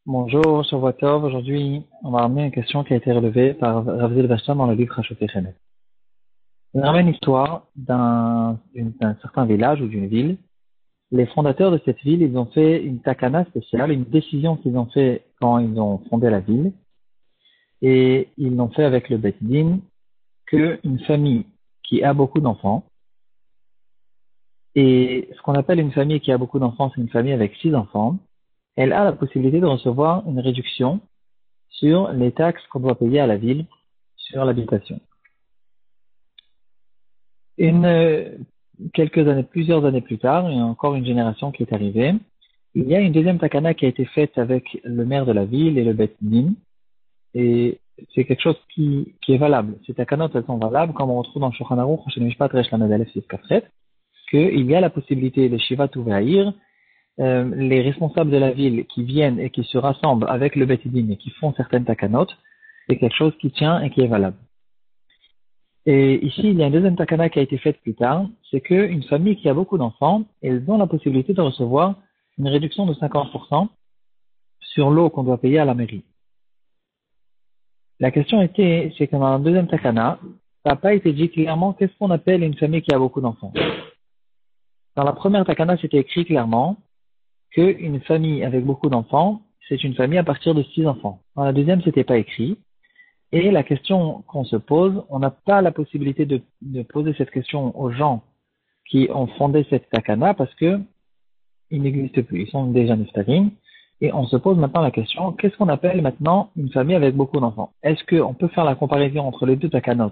Bonjour, Shavua Tov. Aujourd'hui, on va ramener une question qui a été relevée par Rav Zil Bashtam dans le livre Hashotei Chenet. On ramène une histoire d'un certain village ou d'une ville. Les fondateurs de cette ville, ils ont fait une takana spéciale, une décision qu'ils ont fait quand ils ont fondé la ville. Et ils l'ont fait avec le Beit Din, qu'une famille qui a beaucoup d'enfants, et ce qu'on appelle une famille qui a beaucoup d'enfants, c'est une famille avec 6 enfants, elle a la possibilité de recevoir une réduction sur les taxes qu'on doit payer à la ville sur l'habitation. Plusieurs années plus tard, il y a encore une génération qui est arrivée. Il y a une deuxième takana qui a été faite avec le maire de la ville et le Beit Din, et c'est quelque chose qui est valable. Ces takanot, elles sont valables, comme on retrouve dans le Shulchan Aruch, qu'il y a la possibilité de Shivat Uve'ahir, les responsables de la ville qui viennent et qui se rassemblent avec le Beit Din et qui font certaines takanot, c'est quelque chose qui tient et qui est valable. Et ici, il y a une deuxième takana qui a été faite plus tard, c'est qu'une famille qui a beaucoup d'enfants, elles ont la possibilité de recevoir une réduction de 50% sur l'eau qu'on doit payer à la mairie. La question c'est que dans la deuxième takana, ça n'a pas été dit clairement qu'est-ce qu'on appelle une famille qui a beaucoup d'enfants. Dans la première takana, c'était écrit clairement qu'une famille avec beaucoup d'enfants, c'est une famille à partir de 6 enfants. Dans la deuxième, c'était pas écrit. Et la question qu'on se pose, on n'a pas la possibilité de poser cette question aux gens qui ont fondé cette takana parce que ils n'existent plus, ils sont déjà niftarim. Et on se pose maintenant la question, qu'est-ce qu'on appelle maintenant une famille avec beaucoup d'enfants? Est-ce qu'on peut faire la comparaison entre les deux takanot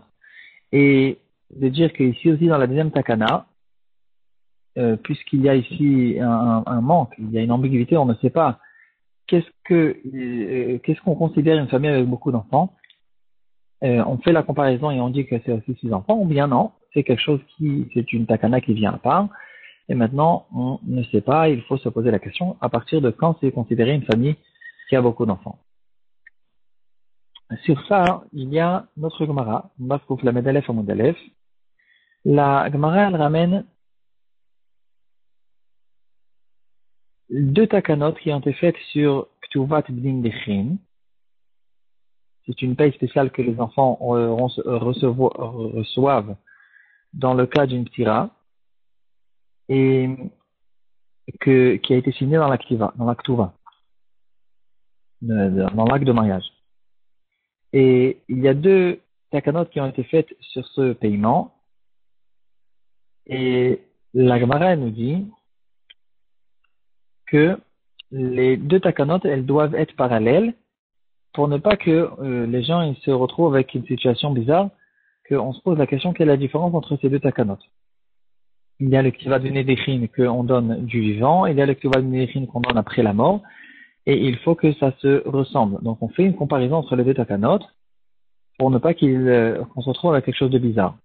et de dire qu'ici aussi dans la deuxième takana, puisqu'il y a ici un manque, il y a une ambiguïté, on ne sait pas qu'est-ce qu'on considère une famille avec beaucoup d'enfants. On fait la comparaison et on dit que c'est aussi 6 enfants, ou bien non, c'est quelque chose c'est une takana qui vient à part. Et maintenant, on ne sait pas, il faut se poser la question, à partir de quand c'est considéré une famille qui a beaucoup d'enfants. Sur ça, il y a notre Gemara, Baskouf la Medalef à Moudalef. La Gemara, elle ramène 2 takanot qui ont été faites sur Ktuvat Bdin Dechin. C'est une paye spéciale que les enfants reçoivent dans le cas d'une ptira et qui a été signée dans la Ktuva, dans l'acte de mariage. Et il y a 2 takanot qui ont été faites sur ce paiement. Et la Gemara nous dit que les 2 takanot, elles doivent être parallèles pour ne pas que les gens ils se retrouvent avec une situation bizarre, qu'on se pose la question quelle est la différence entre ces 2 takanot. Il y a le ktivat b'nedechin qu'on donne du vivant, il y a le ktivat b'nedechin qu'on donne après la mort, et il faut que ça se ressemble. Donc on fait une comparaison entre les 2 takanot pour ne pas qu'on se retrouve avec quelque chose de bizarre.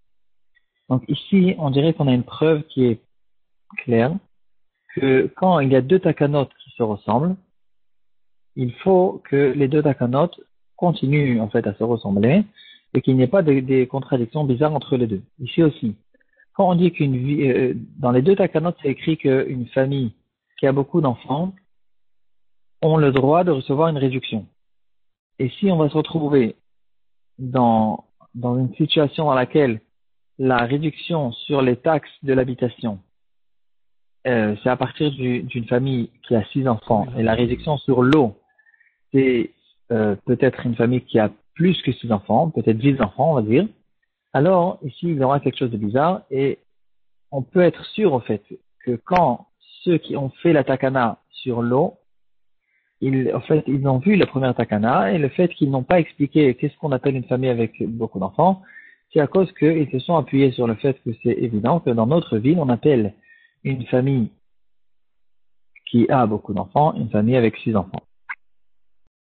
Donc ici, on dirait qu'on a une preuve qui est claire, que quand il y a 2 takanot qui se ressemblent, il faut que les 2 takanot continuent en fait à se ressembler et qu'il n'y ait pas des contradictions bizarres entre les deux. Ici aussi, quand on dit dans les 2 takanot, c'est écrit qu'une famille qui a beaucoup d'enfants ont le droit de recevoir une réduction. Et si on va se retrouver dans une situation dans laquelle la réduction sur les taxes de l'habitation, c'est à partir d'une famille qui a 6 enfants, et la réduction sur l'eau, c'est peut-être une famille qui a plus que 6 enfants, peut-être 10 enfants, on va dire. Alors, ici, il y aura quelque chose de bizarre, et on peut être sûr, au fait, que quand ceux qui ont fait la takana sur l'eau, ils ont vu la première takana, et le fait qu'ils n'ont pas expliqué qu'est-ce qu'on appelle une famille avec beaucoup d'enfants, c'est à cause qu'ils se sont appuyés sur le fait que c'est évident que dans notre ville, on appelle une famille qui a beaucoup d'enfants une famille avec 6 enfants.